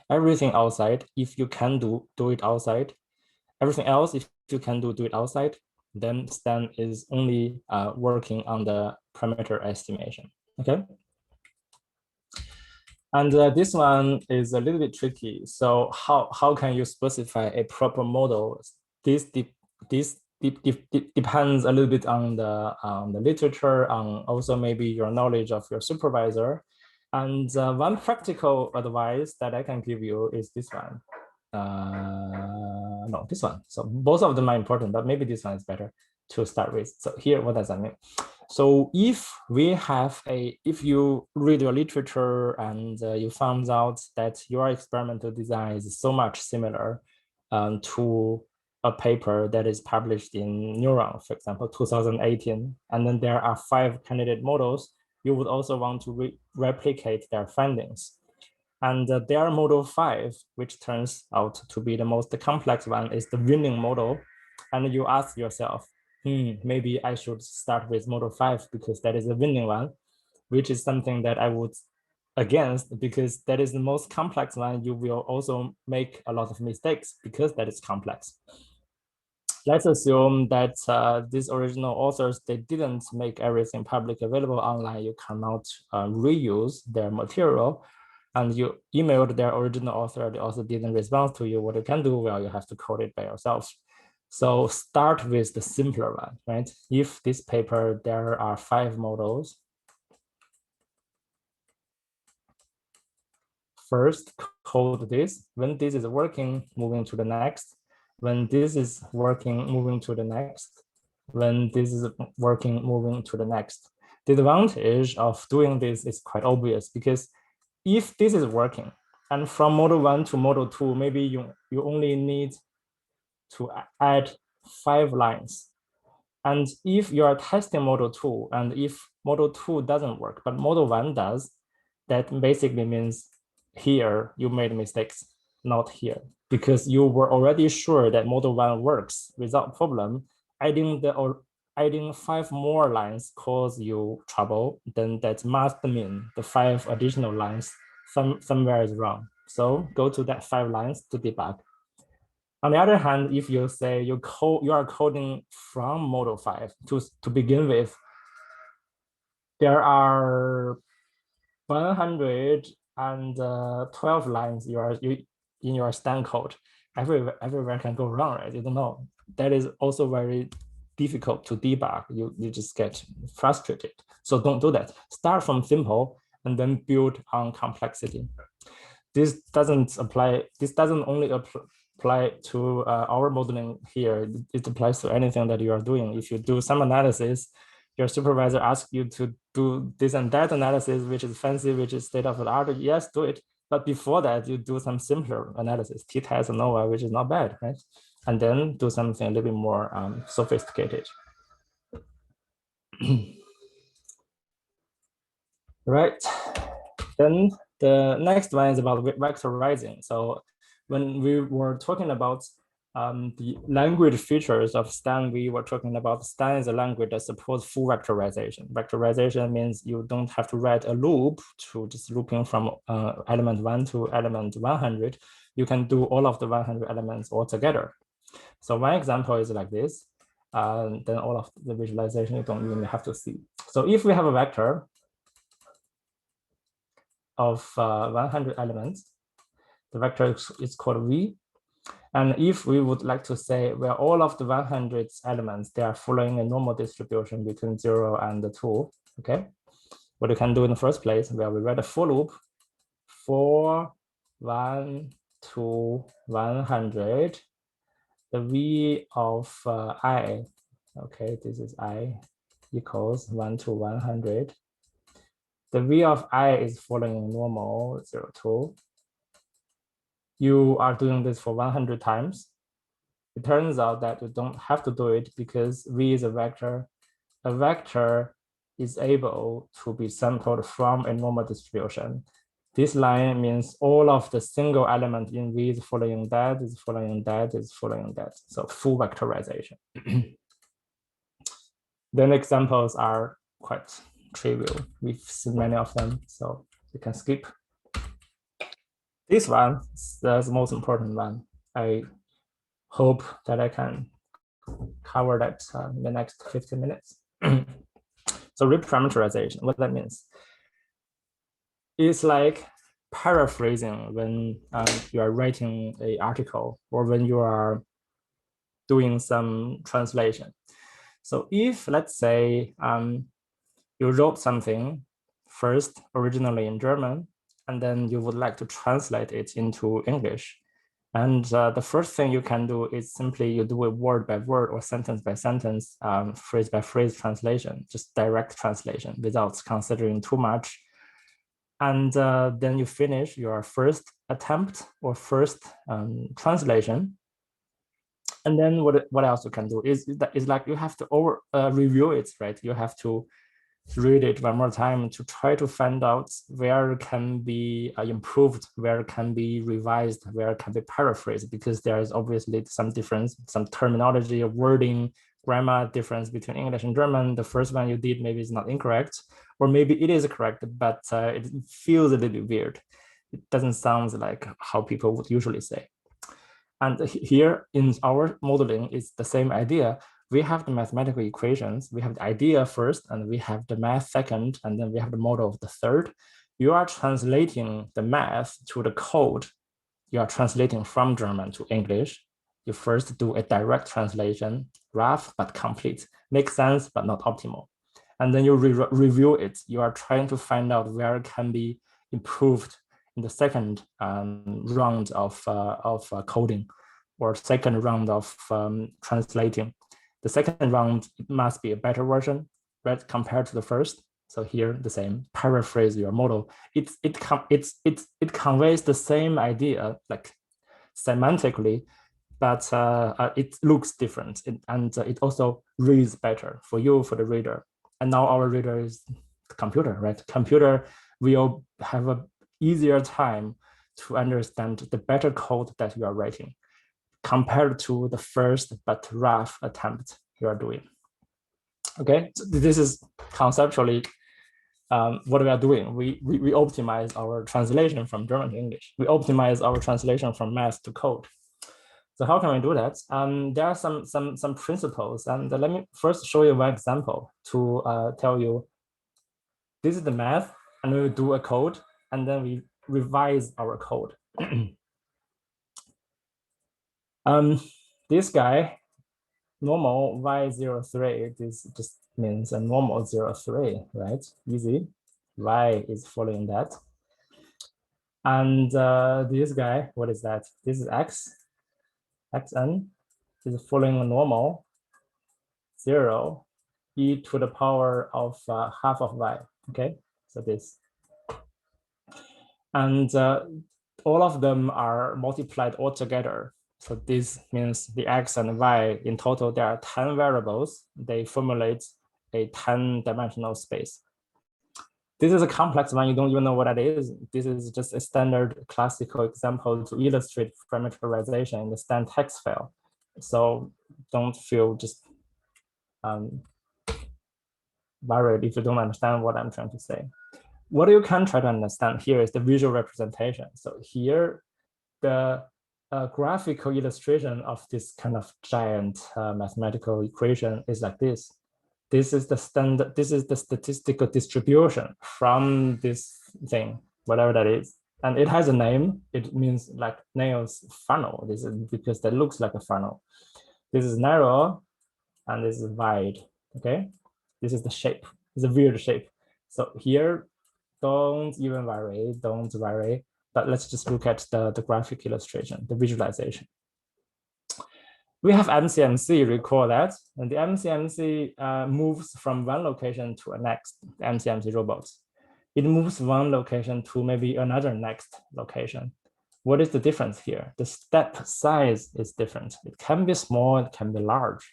Everything outside, if you can do it outside. Everything else, if you can do it outside, then Stan is only working on the parameter estimation, okay? And this one is a little bit tricky. So how can you specify a proper model? This depends a little bit on the literature, on also maybe your knowledge of your supervisor. And one practical advice that I can give you is this one. No, this one. So both of them are important, but maybe this one is better to start with. So here, what does that mean? So if you read your literature and you found out that your experimental design is so much similar to a paper that is published in Neuron, for example, 2018, and then there are 5 candidate models, you would also want to replicate their findings. And their model 5, which turns out to be the most complex one, is the winning model. And you ask yourself, maybe I should start with model 5 because that is the winning one, which is something that I would against because that is the most complex one. You will also make a lot of mistakes because that is complex. Let's assume that these original authors, they didn't make everything publicly available online. You cannot reuse their material, and you emailed their original author, the author didn't respond to you. What you can do, well, you have to code it by yourself. So start with the simpler one, right? If this paper, there are 5 models, first code this. When this is working, moving to the next. When this is working, moving to the next. When this is working, moving to the next. The advantage of doing this is quite obvious, because if this is working, and from model 1 to model 2, maybe you only need to add 5 lines. And if you are testing model 2, and if model 2 doesn't work, but model 1 does, that basically means here you made mistakes, not here, because you were already sure that model 1 works without problem. Adding 5 more lines cause you trouble, then that must mean the 5 additional lines somewhere is wrong. So go to that 5 lines to debug. On the other hand, if you say you are coding from model 5 to begin with, there are 112 lines in your stand code. Everywhere can go wrong, right? You don't know. That is also very difficult to debug. You just get frustrated. So don't do that. Start from simple and then build on complexity. This doesn't only apply to our modeling here. It applies to anything that you are doing. If you do some analysis, your supervisor asks you to do this and that analysis, which is fancy, which is state of the art. Yes, do it. But before that, you do some simpler analysis, t-test, ANOVA, which is not bad, right? And then do something a little bit more sophisticated. Right. Then the next one is about vectorizing. So when we were talking about the language features of Stan, we were talking about Stan is a language that supports full vectorization. Vectorization means you don't have to write a loop to just looping from element 1 to element 100. You can do all of the 100 elements all together. So one example is like this. Then all of the visualization you don't even have to see. So if we have a vector of 100 elements, the vector is called V. And if we would like to say, well, all of the 100 elements, they are following a normal distribution between 0 and 2, okay? What you can do in the first place, well, we write a for loop for 1 to 100, the V of I, okay, this is I equals 1 to 100. The V of I is following normal 0, 2. You are doing this for 100 times. It turns out that you don't have to do it because V is a vector. A vector is able to be sampled from a normal distribution. This line means all of the single element in V is following that, is following that, is following that. So full vectorization. Then examples are quite trivial. We've seen many of them, so you can skip. This one is the most important one. I hope that I can cover that in the next 15 minutes. So reparameterization, what that means? It's like paraphrasing when you are writing an article or when you are doing some translation. So if, let's say, you wrote something first originally in German, and then you would like to translate it into English. And the first thing you can do is simply you do a word by word or sentence by sentence, phrase by phrase translation, just direct translation without considering too much. And then you finish your first attempt or first translation. And then what else you can do is like you have to review it, right? You have to read it one more time to try to find out where it can be improved, where it can be revised, where it can be paraphrased, because there is obviously some difference, some terminology, wording, grammar difference between English and German. The first one you did maybe is not incorrect, or maybe it is correct, but it feels a little bit weird. It doesn't sound like how people would usually say. And here in our modeling, it's the same idea. We have the mathematical equations, we have the idea first, and we have the math second, and then we have the model of the third. You are translating the math to the code. You are translating from German to English. You first do a direct translation, rough but complete, makes sense but not optimal. And then you review it. You are trying to find out where it can be improved in the second round of coding or second round of translating. The second round, it must be a better version, right, compared to the first. So here the same, paraphrase your model. It conveys the same idea, like semantically, but it looks different, and it also reads better for you, for the reader. And now our reader is the computer, right? Computer will have an easier time to understand the better code that you are writing compared to the first but rough attempt you are doing. Okay, so this is conceptually what we are doing. We optimize our translation from German to English. We optimize our translation from math to code. So how can we do that? There are some principles, and let me first show you one example to tell you this is the math, and we will do a code, and then we revise our code. This guy, normal y03, this just means a normal 03, right? Easy. Y is following that. And this guy, what is that? This is x, xn is following a normal 0, e to the power of half of y, okay? So this. And all of them are multiplied all together. So this means the x and y, in total, there are 10 variables. They formulate a 10-dimensional space. This is a complex one. You don't even know what that is. This is just a standard classical example to illustrate parameterization in the stand text file. So don't feel just worried if you don't understand what I'm trying to say. What you can try to understand here is the visual representation. So here, the graphical illustration of this kind of giant mathematical equation is like this. This is the standard, this is the statistical distribution from this thing, whatever that is. And it has a name. It means like Nail's funnel. This is because that looks like a funnel. This is narrow and this is wide, okay? This is the shape, it's a weird shape. So here, don't even worry, don't worry. But let's just look at the graphic illustration, the visualization. We have MCMC, recall that. And the MCMC moves from one location to a next, the MCMC robot. It moves one location to maybe another next location. What is the difference here? The step size is different. It can be small, it can be large.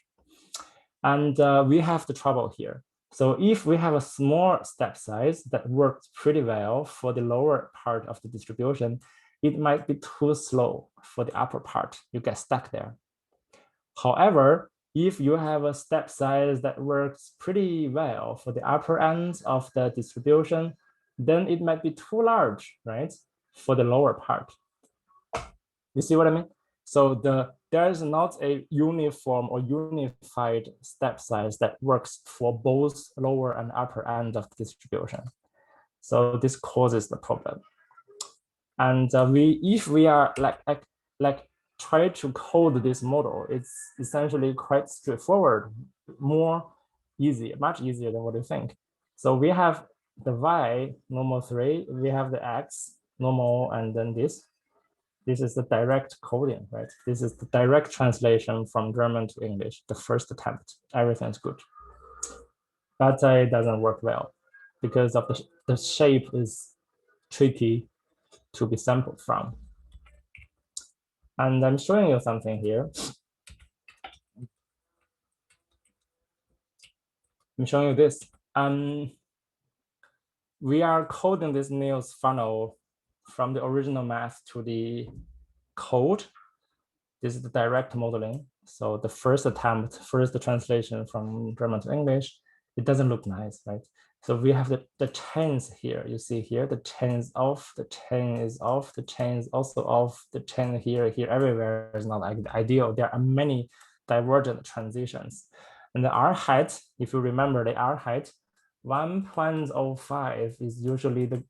And we have the trouble here. So if we have a small step size that works pretty well for the lower part of the distribution, it might be too slow for the upper part. You get stuck there. However, if you have a step size that works pretty well for the upper end of the distribution, then it might be too large, right, for the lower part. You see what I mean? So there is not a uniform or unified step size that works for both lower and upper end of the distribution. So this causes the problem. And if we are like try to code this model, it's essentially quite straightforward, much easier than what you think. So we have the y, normal 3, we have the x, normal, and then this. This is the direct coding, right? This is the direct translation from German to English, the first attempt. Everything's good. But it doesn't work well because of the shape is tricky to be sampled from. And I'm showing you something here. I'm showing you this. We are coding this Niels funnel from the original math to the code. This is the direct modeling. So the first attempt, first translation from German to English, it doesn't look nice, right? So we have the chains here. You see here, the chain is off, the chain is off, the chain is also off, the chain here, everywhere is not ideal. There are many divergent transitions. And the R height, if you remember the R height, 1.05 is usually the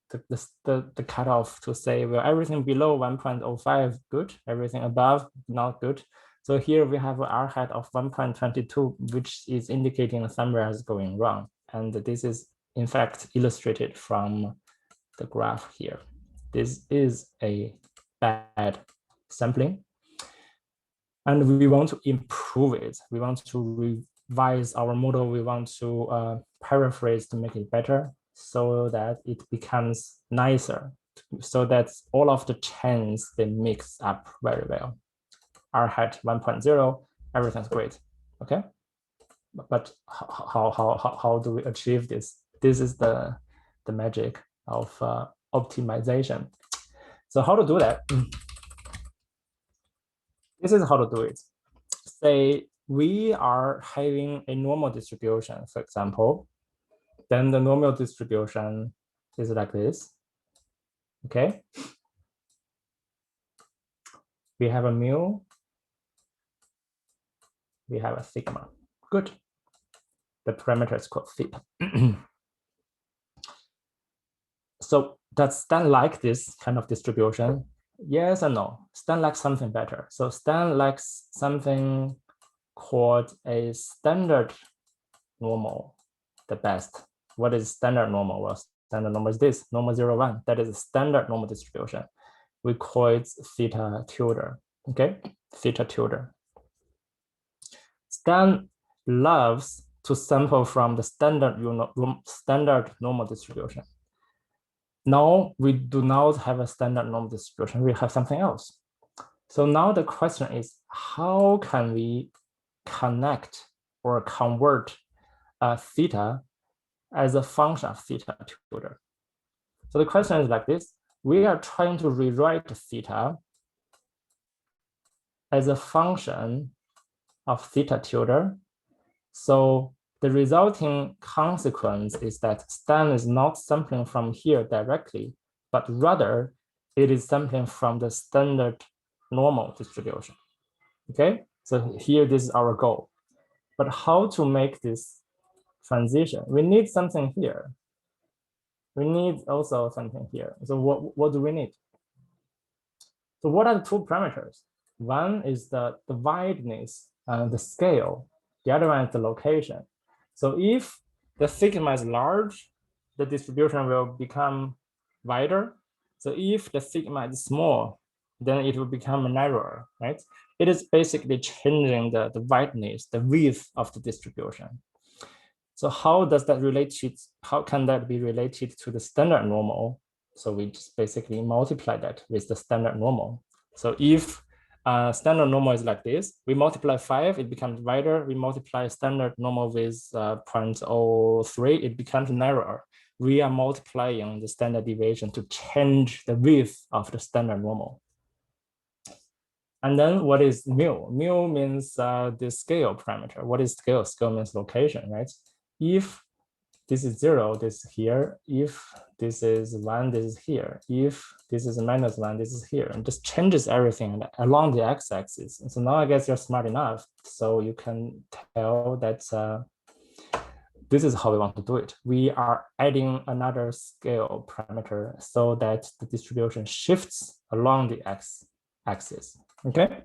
cutoff to say, well, everything below 1.05 good, everything above not good. So here we have an R height of 1.22, which is indicating somewhere is going wrong. And this is in fact illustrated from the graph here. This is a bad sampling. And we want to improve it. We want to y is our model. We want to paraphrase to make it better so that it becomes nicer, so that all of the chains, they mix up very well. R hat 1.0, everything's great, okay? But how do we achieve this? This is the magic of optimization. So how to do that? This is how to do it. Say we are having a normal distribution, for example, then the normal distribution is like this, okay? We have a mu, we have a sigma, good. The parameter is called theta. So does Stan like this kind of distribution? Yes or no? Stan likes something better. So Stan likes something called a standard normal the best. What is standard normal? Well, standard normal is this, normal 0, 1. That is a standard normal distribution. We call it theta tilde, okay? Theta tilde. Stan loves to sample from the standard normal distribution. Now we do not have a standard normal distribution, we have something else. So now the question is, how can we connect or convert theta as a function of theta tilde? So the question is like this. We are trying to rewrite theta as a function of theta tilde. So the resulting consequence is that Stan is not sampling from here directly, but rather it is sampling from the standard normal distribution. Okay, so here this is our goal. But how to make this transition? We need something here. We need also something here. So what do we need? So what are the two parameters? One is the wideness, the scale. The other one is the location. So if the sigma is large, the distribution will become wider. So if the sigma is small, then it will become narrower, right? It is basically changing the wideness, the width of the distribution. So how does that relate to, how can that be related to the standard normal? So we just basically multiply that with the standard normal. So if standard normal is like this, we multiply 5, it becomes wider. We multiply standard normal with 0.03, it becomes narrower. We are multiplying the standard deviation to change the width of the standard normal. And then what is mu? Mu means the scale parameter. What is scale? Scale means location, right? If this is 0, this is here. If this is 1, this is here. If this is -1, this is here. And just changes everything along the x-axis. So now I guess you're smart enough. So you can tell that this is how we want to do it. We are adding another scale parameter so that the distribution shifts along the x-axis. Okay.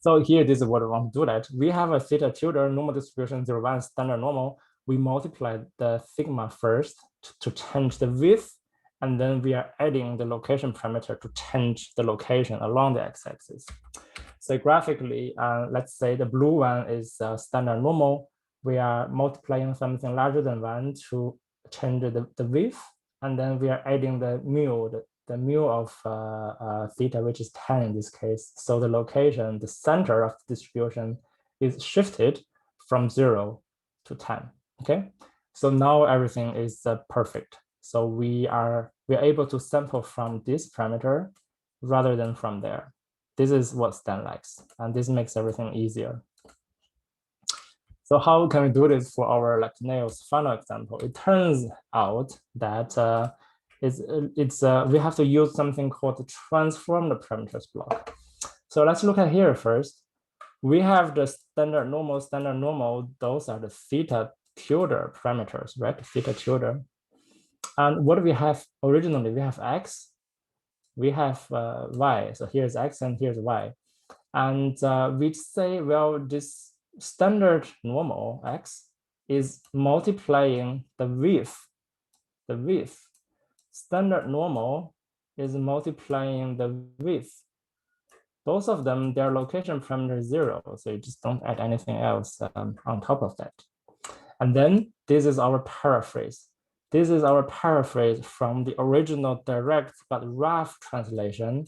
So here, this is what we want to do that. We have a theta tilde normal distribution 0, 1 standard normal. We multiply the sigma first to change the width, and then we are adding the location parameter to change the location along the x-axis. So graphically, let's say the blue one is standard normal. We are multiplying something larger than 1 to change the width, and then we are adding the mu, the mu of theta, which is 10 in this case. So the location, the center of the distribution is shifted from 0 to 10, okay? So now everything is perfect. So we are able to sample from this parameter rather than from there. This is what Stan likes, and this makes everything easier. So how can we do this for our Nails final example? It turns out that we have to use something called the transformed parameters block. So let's look at here first. We have the standard normal. Those are the theta tilde parameters, right? Theta tilde. And what do we have originally? We have x, we have y. So here's x and here's y. And we say, well, this standard normal x is multiplying the width. The width. Standard normal is multiplying the width. both of them, their location parameter is 0. So you just don't add anything else on top of that. And then this is our paraphrase. This is our paraphrase from the original direct but rough translation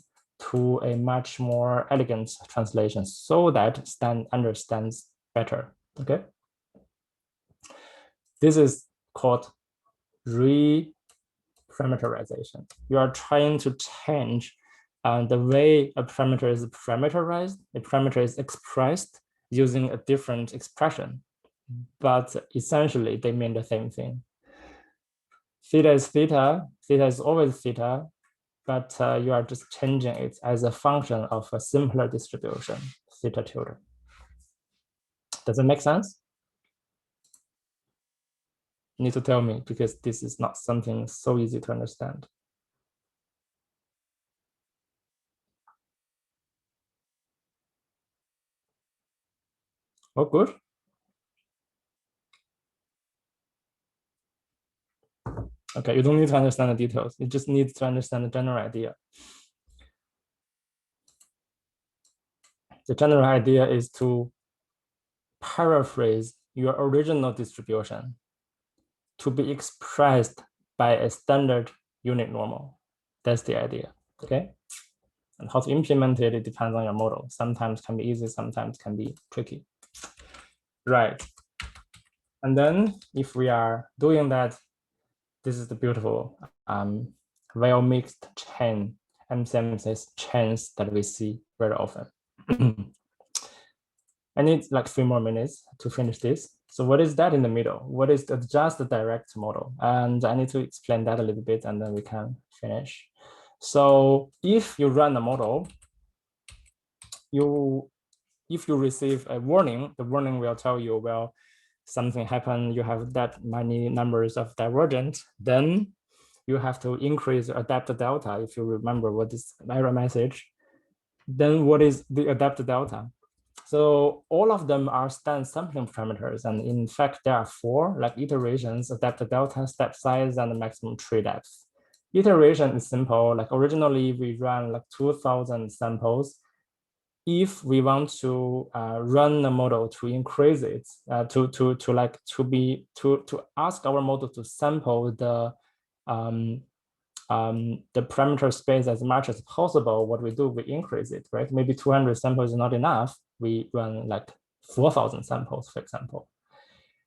to a much more elegant translation so that Stan understands better, okay? This is called reparameterization. You are trying to change the way a parameter is parameterized. A parameter is expressed using a different expression, but essentially they mean the same thing. Theta is theta, theta is always theta, but you are just changing it as a function of a simpler distribution, theta tilde. Does it make sense? You need to tell me because this is not something so easy to understand. Oh, good. Okay, you don't need to understand the details. You just need to understand the general idea. The general idea is to paraphrase your original distribution to be expressed by a standard unit normal. That's the idea, okay? And how to implement it, it depends on your model. Sometimes can be easy, sometimes can be tricky. Right. And then if we are doing that, this is the beautiful well-mixed chain, MCMC chains that we see very often. I need like 3 more minutes to finish this. So what is that in the middle? What is just the direct model? And I need to explain that a little bit and then we can finish. So if you run a model, if you receive a warning, the warning will tell you, well, something happened, you have that many numbers of divergent, then you have to increase adapt delta. If you remember what is error message, then what is the adapt delta? So all of them are Stan sampling parameters. And in fact, there are 4 like iterations, adapt delta, step size, and the maximum tree depth. Iteration is simple. Like originally we ran like 2000 samples. If we want to run a model to increase it, to ask our model to sample the parameter space as much as possible, what we do, we increase it, right? Maybe 200 samples is not enough. We run like 4,000 samples, for example.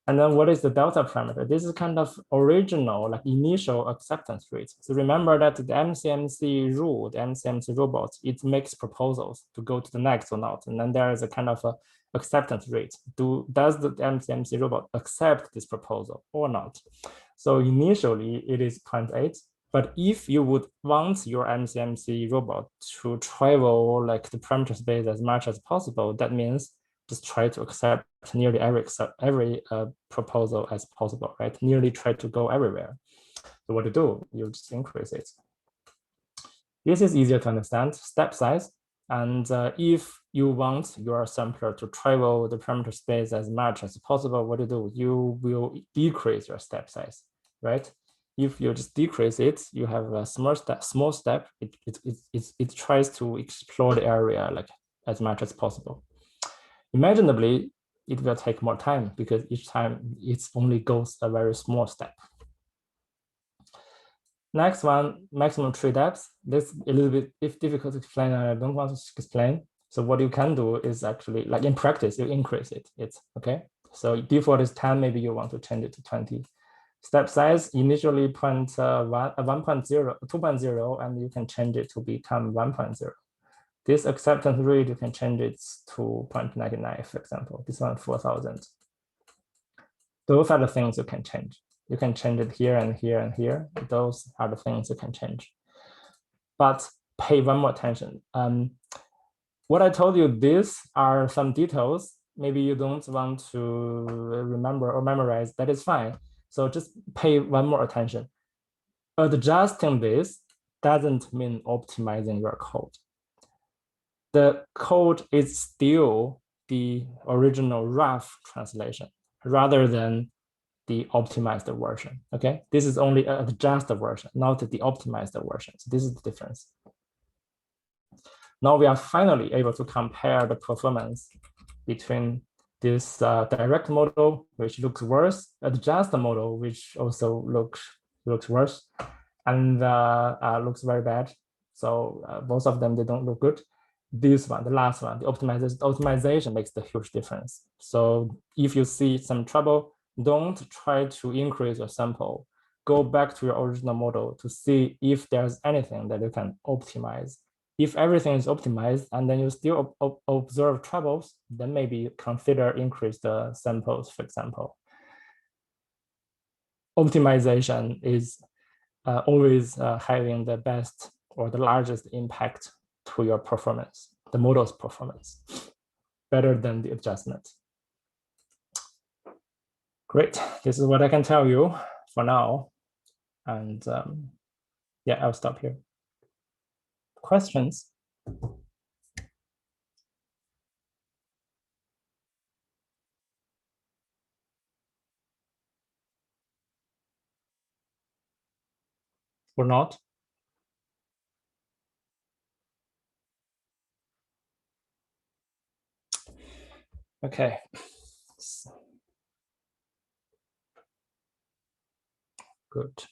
And then what is the delta parameter? This is kind of original, like initial acceptance rate. So remember that the MCMC rule, the MCMC robot, it makes proposals to go to the next or not. And then there is a kind of a acceptance rate. Does the MCMC robot accept this proposal or not? So initially it is 0.8. But if you would want your MCMC robot to travel like the parameter space as much as possible, that means just try to accept nearly every proposal as possible, right? Nearly try to go everywhere. So what to do? You just increase it. This is easier to understand, step size. And if you want your sampler to travel the parameter space as much as possible, what to do? You will decrease your step size, right? If you just decrease it, you have a small step. It tries to explore the area like as much as possible. Imaginably, it will take more time because each time it only goes a very small step. Next one, maximum tree depth. This is a little bit difficult to explain, and I don't want to explain. So what you can do is actually, like in practice, you increase it. It's okay. So default is 10, maybe you want to change it to 20. Step size initially 2.0, and you can change it to become 1.0. This acceptance rate, you can change it to 0.99, for example. This one, 4,000. Those are the things you can change. You can change it here and here and here. Those are the things you can change. But pay one more attention. What I told you, these are some details. Maybe you don't want to remember or memorize, that is fine. So just pay one more attention. Adjusting this doesn't mean optimizing your code. The code is still the original rough translation rather than the optimized version, okay? This is only an adjusted version, not the optimized version. So this is the difference. Now we are finally able to compare the performance between this direct model, which looks worse, adjust model, which also looks worse, and looks very bad. So both of them, they don't look good. This one, the last one, the optimization makes the huge difference. So if you see some trouble, don't try to increase your sample. Go back to your original model to see if there's anything that you can optimize. If everything is optimized and then you still observe troubles, then maybe consider increase the samples, for example. Optimization is always having the best or the largest impact to your performance, the model's performance, better than the adjustment. Great, this is what I can tell you for now. And yeah, I'll stop here. Questions? Or not? Okay. Good.